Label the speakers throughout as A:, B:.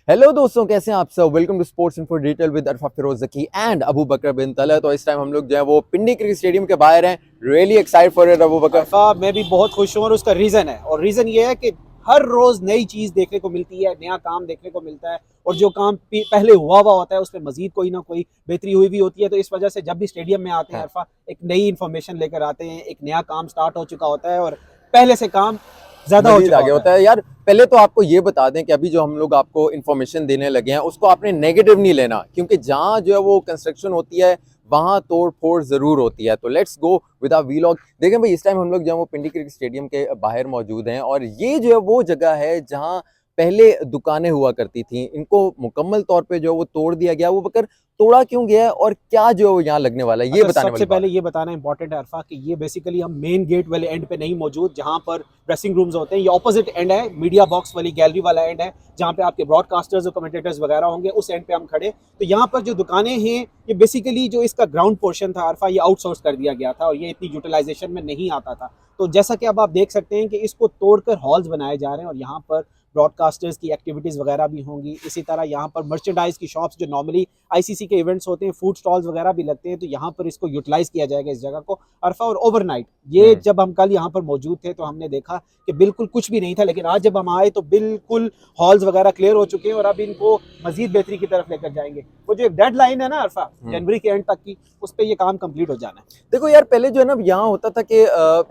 A: Hello दोस्तों, कैसे हैं आप सब। Welcome to sports info digital with Arfa Firoz Zaki and Abu Bakar bin Talat. तो इस टाइम हम लोग जो है वो पिंडी क्रिकेट स्टेडियम के बाहर हैं। Really excited for it Abu Bakar.
B: Arfa, मैं भी बहुत खुश हूँ और उसका रीज़न है। और रीज़न ये है कि हर रोज़ नई चीज़ देखने को मिलती है, नया काम देखने को मिलता है। और जो काम पहले हुआ होता है उसमें मजीद कोई ना कोई बेहतरी हुई भी होती है। तो इस वजह से जब भी स्टेडियम में आते हैं
A: हाँ,
B: अरफा, एक नई इन्फॉर्मेशन लेकर आते हैं, एक नया काम स्टार्ट हो चुका होता है और पहले से काम ज़्यादा हो
A: मजीद
B: चुका
A: आगे
B: होता
A: होता
B: है।
A: है यार। पहले तो आपको ये बता दें कि अभी जो हम लोग आपको इन्फॉर्मेशन देने लगे हैं उसको आपने नेगेटिव नहीं लेना, क्योंकि जहाँ जो है वो कंस्ट्रक्शन होती है वहाँ तोड़ फोड़ जरूर होती है। तो let's go with our vlog. देखें भाई, इस टाइम हम लोग जो है वो पिंडी क्रिकेट स्टेडियम के बाहर मौजूद हैं और ये जो है वो जगह है जहाँ पहले दुकानें हुआ करती थी। इनको मुकम्मल तौर पे जो है वो तोड़ दिया गया। वो बकर तोड़ा क्यों गया है और क्या जो है वो यहाँ लगने वाला है, ये
B: अच्छा,
A: बताने
B: सबसे
A: वाली बात
B: पहले ये बताना इंपॉर्टेंट है अरफा कि ये बेसिकली हम मेन गेट वाले एंड पे नहीं मौजूद, जहाँ पर ड्रेसिंग रूम्स होते हैं। ये ऑपोजिट एंड है, मीडिया बॉक्स वाली गैलरी वाला एंड है, जहाँ पे आपके ब्रॉडकास्टर्स और कमेंटेटर्स वगैरह होंगे। उस एंड पे हम खड़े। तो यहाँ पर जो दुकानें हैं, ये बेसिकली जो इसका ग्राउंड पोर्शन था अरफा, ये आउटसोर्स कर दिया गया था और ये इतनी यूटिलाइजेशन में नहीं आता था। तो जैसा कि अब आप देख सकते हैं कि इसको तोड़कर हॉल्स बनाए जा रहे हैं और यहाँ पर ब्रॉडकास्टर्स की एक्टिविटीज़ वगैरह भी होंगी। इसी तरह यहाँ पर मर्चेंडाइज की शॉप्स, जो नॉर्मली आईसीसी के इवेंट्स होते हैं, फूड स्टॉल्स वगैरह भी लगते हैं, तो यहाँ पर इसको यूटिलाइज किया जाएगा इस जगह को अरफा। और ओवरनाइट ये जब हम कल यहाँ पर मौजूद थे तो हमने देखा कि बिल्कुल कुछ भी नहीं था, लेकिन आज जब हम आए तो बिल्कुल हॉल्स वगैरह क्लियर हो चुके हैं और अब इनको मजीद बेहतरी की तरफ लेकर जाएंगे। वो जो एक डेड लाइन है ना अरफा, जनवरी के एंड तक की, उस पर यह काम कंप्लीट हो जाना है।
A: देखो यार, पहले जो है ना यहाँ होता था कि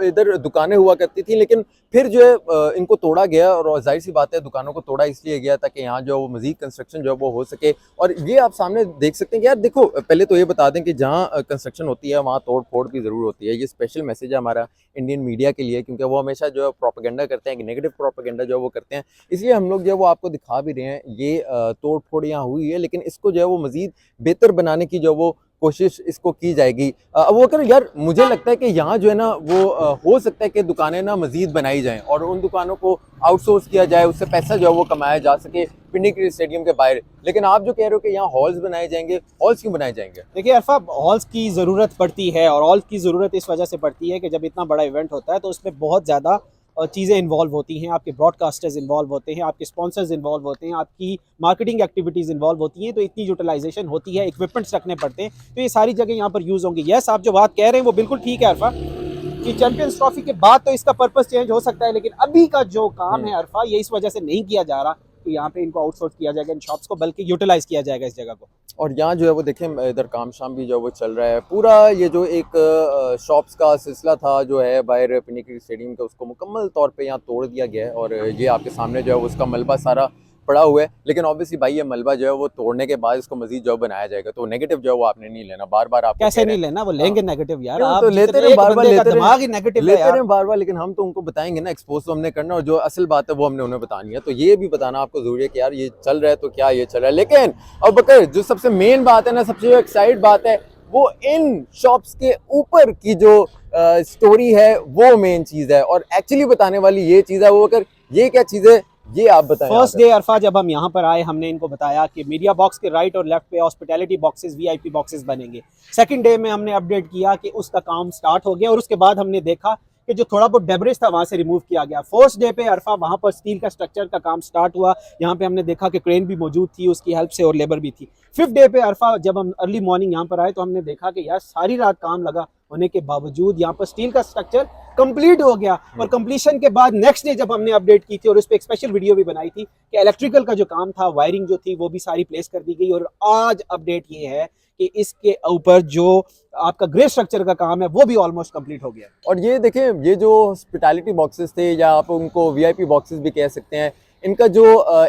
A: इधर दुकानें हुआ करती थी, लेकिन फिर जो है इनको तोड़ा गया और जाहिर सी बात है दुकानों को तोड़ा इसलिए गया ताकि यहाँ जो है वो मजीद कंस्ट्रक्शन जो है वो हो सके। और ये आप सामने देख सकते हैं कि यार देखो, पहले तो ये बता दें कि जहाँ कंस्ट्रक्शन होती है वहाँ तोड़ फोड़ की ज़रूर होती है। ये स्पेशल मैसेज है हमारा इंडियन मीडिया के लिए, क्योंकि वो हमेशा जो है प्रोपेगेंडा करते हैं, नेगेटिव प्रोपेगेंडा जो है वो करते हैं। इसलिए हम लोग जो है वो आपको दिखा भी रहे हैं। ये तोड़ फोड़ यहाँ हुई है, लेकिन इसको जो है वो मजीद बेहतर बनाने की जो वो कोशिश इसको की जाएगी। अब वो कर यार, मुझे लगता है कि यहाँ जो है ना वो हो सकता है कि दुकानें ना मजीद बनाई जाएं और उन दुकानों को आउटसोर्स किया जाए, उससे पैसा जो है वो कमाया जा सके पिंडी क्रिकेट स्टेडियम के बाहर। लेकिन आप जो कह रहे हो कि यहाँ हॉल्स बनाए जाएंगे, हॉल्स क्यों बनाए जाएंगे?
B: देखिए अरफा, हॉल्स की ज़रूरत पड़ती है और हॉल्स की ज़रूरत इस वजह से पड़ती है कि जब इतना बड़ा इवेंट होता है तो उसमें बहुत ज़्यादा चीज़ें इन्वॉल्व होती हैं। आपके ब्रॉडकास्टर्स इन्वॉल्व होते हैं, आपके स्पॉन्सर्स इन्वॉल्व होते हैं, आपकी मार्केटिंग एक्टिविटीज़ इन्वॉल्व होती हैं। तो इतनी यूटिलाइजेशन होती है, इक्विपमेंट्स रखने पड़ते हैं, तो ये सारी जगह यहाँ पर यूज़ होंगी। यस, आप जो बात कह रहे हैं वो बिल्कुल ठीक है अरफा कि चैंपियंस ट्रॉफी के बाद तो इसका पर्पस चेंज हो सकता है, लेकिन अभी का जो काम है अरफा, ये इस वजह से नहीं किया जा रहा कि यहाँ पे इनको आउटसोर्स किया जाएगा इन शॉप्स को, बल्कि यूटिलाइज किया जाएगा इस जगह को।
A: और यहाँ जो है वो देखें, इधर काम शाम भी जो है वो चल रहा है पूरा। ये जो एक शॉप्स का सिलसिला था जो है बाहर पिंडी क्रिकेट स्टेडियम का, उसको मुकम्मल तौर पे यहाँ तोड़ दिया गया है और ये आपके सामने जो है वो उसका मलबा सारा पड़ा हुआ है। लेकिन ऑब्वियसली भाई, ये मलबा जो है वो तोड़ने के बाद इसको मजीद जो है बनाया जाएगा। तो नेगेटिव जो है वो आपने नहीं लेना। बार बार आपको
B: कैसे नहीं लेना, वो लेंगे नेगेटिव यार।
A: क्यों,
B: आप
A: तो लेते
B: जितने
A: रहे
B: एक
A: बार बार,
B: बंदे का
A: लेते
B: दिमाग ही नेगेटिव है
A: लेते
B: यार।
A: रहे बार बार, लेकिन हम तो उनको बताएंगे ना, एक्सपोज तो हमने करना और जो असल बात है वो हमने उन्हें बतानी है। तो ये भी बताना आपको जरूरी है कि यार ये चल रहा है तो क्या ये चल रहा है। लेकिन अब बकर, जो सबसे मेन बात है ना, सबसे जो एक्साइट बात है, वो इन शॉप्स के ऊपर की जो स्टोरी है वो मेन चीज है। और एक्चुअली बताने वाली ये चीज है। वो बकर, ये क्या चीज है ये आप बताएं।
B: फर्स्ट डे अरफा जब हम यहाँ पर आए, हमने इनको बताया कि मीडिया बॉक्स के राइट और लेफ्ट पे हॉस्पिटैलिटी बॉक्सेस, वीआईपी बॉक्सेस बनेंगे। सेकंड डे में हमने अपडेट किया कि उसका काम स्टार्ट हो गया और उसके बाद हमने देखा कि जो थोड़ा बहुत डेब्रिज था वहां से रिमूव किया गया। फोर्थ डे पे अरफा वहां पर स्टील का स्ट्रक्चर का काम स्टार्ट हुआ। यहाँ पे हमने देखा कि क्रेन भी मौजूद थी उसकी हेल्प से और लेबर भी थी। फिफ्थ डे पे अरफा जब हम अर्ली मॉर्निंग यहाँ पर आए तो हमने देखा कि यार सारी रात काम लगा होने के बावजूद यहाँ पर स्टील का स्ट्रक्चर कंप्लीट हो गया। और कंप्लीशन के बाद नेक्स्ट डे जब हमने अपडेट की थी और उस पर एक स्पेशल वीडियो भी बनाई थी कि इलेक्ट्रिकल का जो काम था, वायरिंग जो थी, वो भी सारी प्लेस कर दी गई। और आज अपडेट ये है कि इसके ऊपर जो आपका ग्रे स्ट्रक्चर का काम है वो भी ऑलमोस्ट कंप्लीट हो गया।
A: और ये देखें, ये जो हॉस्पिटैलिटी बॉक्सेस थे या आप उनको वीआईपी बॉक्सेस भी कह सकते हैं, इनका जो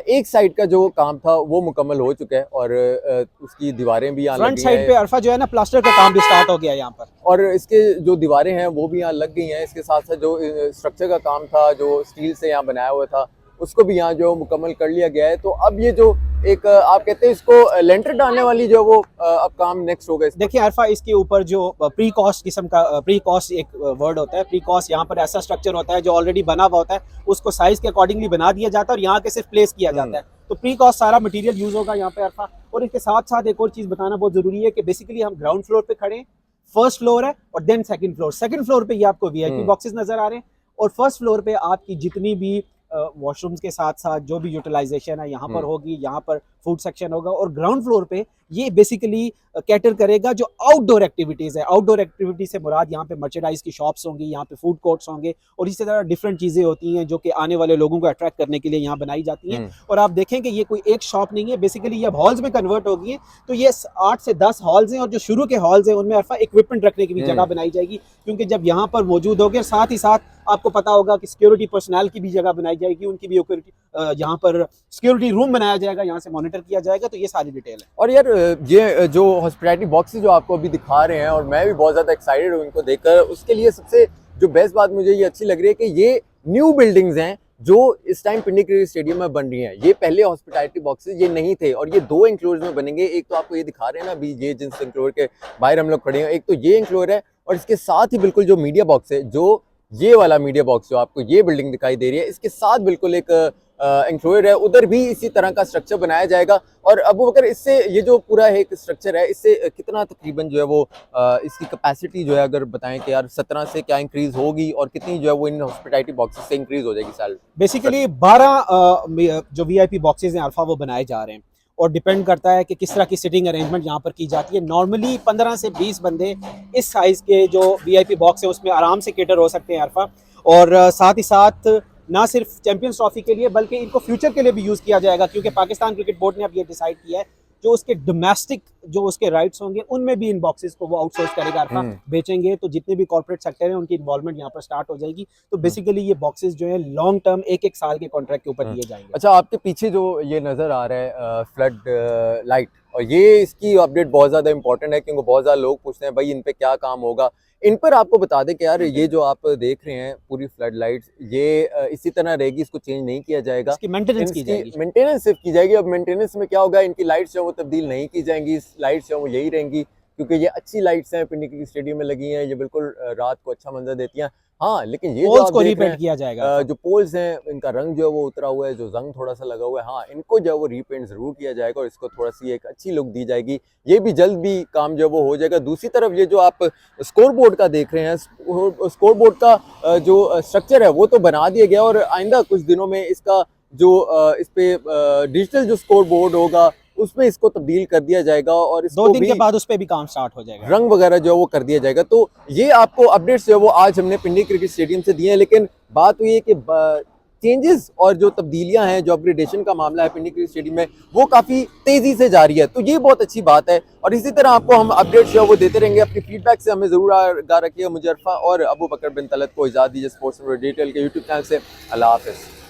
A: एक साइड का जो काम था वो मुकम्मल हो चुका है और उसकी दीवारें भी यहाँ
B: फ्रंट
A: लगी
B: साइड पे
A: हैं
B: अरफा जो है ना, प्लास्टर का काम भी स्टार्ट हो गया यहाँ पर।
A: और इसके जो दीवारें हैं वो भी यहाँ लग गई हैं। इसके साथ साथ जो स्ट्रक्चर का काम था जो स्टील से यहाँ बनाया हुआ था उसको भी यहाँ जो मुकम्मल कर लिया गया है। तो अब ये जो एक आप कहते हैं इसको लेंटर डालने वाली जो वो अब काम नेक्स्ट होगा।
B: देखिए अरफा, इसके ऊपर जो प्री कॉस्ट किस्म का, प्री कॉस्ट एक वर्ड होता है, प्री कॉस्ट यहाँ पर ऐसा स्ट्रक्चर होता है जो ऑलरेडी बना हुआ होता है, उसको साइज के अकॉर्डिंगली बना दिया जाता है और यहाँ के सिर्फ प्लेस किया जाता है। तो प्री कॉस्ट सारा मटेरियल यूज होगा यहाँ पे अरफा। और इसके साथ साथ एक और चीज बताना बहुत जरूरी है कि बेसिकली हम ग्राउंड फ्लोर पे खड़े हैं, फर्स्ट फ्लोर है और देन सेकंड फ्लोर पे ये आपको वीआईपी बॉक्सेस नजर आ रहे हैं और फर्स्ट फ्लोर पे आपकी जितनी भी वॉशरूम्स के साथ साथ जो भी यूटिलाइजेशन है यहाँ पर
A: हम्म।
B: होगी, यहाँ पर फूड सेक्शन होगा, और ग्राउंड फ्लोर पे ये बेसिकली कैटर करेगा जो आउटडोर एक्टिविटीज़ है। आउटडोर एक्टिविटी से मुराद यहाँ पे मर्चेंडाइज की शॉप्स होंगी, यहाँ पे फूड कोर्ट्स होंगे, और इसी तरह डिफरेंट चीज़ें होती हैं जो कि आने वाले लोगों को अट्रैक्ट करने के लिए यहाँ बनाई जाती हैं। और आप देखें कि ये कोई एक शॉप नहीं है, बेसिकली ये हॉल्स में कन्वर्ट होगी है। तो ये 8 से 10 हॉल्स हैं, और जो शुरू के हॉल्स हैं उनमें अरफा इक्विपमेंट रखने की भी जगह बनाई जाएगी, क्योंकि जब यहाँ पर मौजूद होंगे, साथ ही साथ आपको पता होगा कि सिक्योरिटी पर्सनल की भी जगह बनाई जाएगी, उनकी भी यहाँ पर सिक्योरिटी रूम बनाया जाएगा, यहाँ से मॉनिटर किया जाएगा। तो ये सारी डिटेल है।
A: और यार ये जो हॉस्पिटैलिटी बॉक्सेस जो आपको अभी दिखा रहे हैं, और मैं भी बहुत ज़्यादा एक्साइटेड हूँ इनको देखकर, उसके लिए सबसे जो बेस्ट बात मुझे ये अच्छी लग रही है कि ये न्यू बिल्डिंग्स हैं जो इस टाइम पिंडी क्रिकेट स्टेडियम में बन रही हैं। ये पहले हॉस्पिटैलिटी बॉक्सेस ये नहीं थे, और ये 2 इंक्लोर्स में बनेंगे। एक तो आपको ये दिखा रहे हैं ना अभी, ये जिस इंक्लोर के बाहर हम लोग खड़े हैं, एक तो ये इंक्लोर है, और इसके साथ ही बिल्कुल जो मीडिया बॉक्स है, जो ये वाला मीडिया बॉक्स जो आपको ये बिल्डिंग दिखाई दे रही है, इसके साथ बिल्कुल एक इंक्लोर है, उधर भी इसी तरह का स्ट्रक्चर बनाया जाएगा। और अब अगर इससे ये जो पूरा एक स्ट्रक्चर है, इससे कितना तकरीबन जो है वो इसकी कैपेसिटी जो है अगर बताएं कि यार 17 से क्या इंक्रीज होगी, और कितनी जो है वो इन हॉस्पिटैलिटी बॉक्सेस से इंक्रीज हो जाएगी साल?
B: बेसिकली 12 जो वीआईपी बॉक्सेस हैं अल्फा, वो बनाए जा रहे हैं, और डिपेंड करता है कि किस तरह की सिटिंग अरेंजमेंट यहाँ पर की जाती है। नॉर्मली 15 से 20 बंदे इस साइज़ के जो वीआईपी बॉक्स है उसमें आराम से केटर हो सकते हैं अल्फा। और साथ ही साथ ना सिर्फ चैंपियंस ट्रॉफी के लिए बल्कि इनको फ्यूचर के लिए भी यूज़ किया जाएगा, क्योंकि पाकिस्तान क्रिकेट बोर्ड ने अब ये डिसाइड किया है जो उसके डोमेस्टिक जो उसके राइट्स होंगे उनमें भी इन बॉक्सेस को वो आउटसोर्स करेगा अल्फा, बेचेंगे। तो जितने भी कॉर्पोरेट सेक्टर हैं उनकी इन्वॉल्वमेंट यहाँ पर स्टार्ट हो जाएगी। तो बेसिकली ये बॉक्सेस जो है लॉन्ग टर्म 1-1 साल के कॉन्ट्रैक्ट के ऊपर दिए जाएंगे।
A: अच्छा, आपके पीछे जो ये नज़र आ रहा है फ्लड लाइट, और ये इसकी अपडेट बहुत ज़्यादा इंपॉर्टेंट है, क्योंकि बहुत ज़्यादा लोग पूछते हैं भाई इन पे क्या काम होगा। इन पर आपको बता दें कि यार ये जो आप देख रहे हैं पूरी फ्लड लाइट्स, ये इसी तरह रहेगी, इसको चेंज नहीं किया जाएगा,
B: इसकी मेंटेनेंस की जाएगी।
A: मेंटेनेंस सिर्फ की जाएगी। अब मेंटेनेंस में क्या होगा, इनकी लाइट्स जो वो तब्दील नहीं की जाएंगी, लाइट्स जो वो यही रहेंगी, क्योंकि ये अच्छी लाइट्स हैं, पिंडी क्रिकेट स्टेडियम में लगी हैं, ये बिल्कुल रात को अच्छा मंजर देती हैं। हाँ, लेकिन ये जो
B: पोल्स
A: आप
B: को
A: देख रहे
B: रीपेंट किया जाएगा।
A: जो पोल्स हैं इनका रंग जो है वो उतरा हुआ है, जो जंग थोड़ा सा लगा हुआ है, हाँ इनको जो है वो रीपेंट जरूर किया जाएगा, और इसको थोड़ा सी एक अच्छी लुक दी जाएगी। ये भी जल्द भी काम जो है वो हो जाएगा। दूसरी तरफ ये जो आप स्कोर बोर्ड का देख रहे हैं, स्कोर बोर्ड का जो स्ट्रक्चर है वो तो बना दिया गया, और आइंदा कुछ दिनों में इसका जो इस पे डिजिटल जो स्कोर बोर्ड होगा उसमें इसको तब्दील कर दिया जाएगा, और इसको
B: 2 दिन के बाद उस पर भी काम स्टार्ट हो जाएगा,
A: रंग वगैरह जो है वो कर दिया जाएगा। तो ये आपको अपडेट्स जो है वो आज हमने पिंडी क्रिकेट स्टेडियम से दिए हैं, लेकिन बात हुई है कि चेंजेस और जो तब्दीलियां हैं, जो अपग्रेडेशन का मामला है पिंडी क्रिकेट स्टेडियम में, वो काफ़ी तेज़ी से जारी है। तो ये बहुत अच्छी बात है, और इसी तरह आपको हम अपडेट्स जो है वो देते रहेंगे। अपनी फीडबैक से हमें ज़रूर आगाह रखिए। मुझे अरफा और अबू बकर बिन तलत को इजाज़त दीजिए स्पोर्ट्स डिटेल के यूट्यूब चैनल से। अल्लाह हाफ़िज़।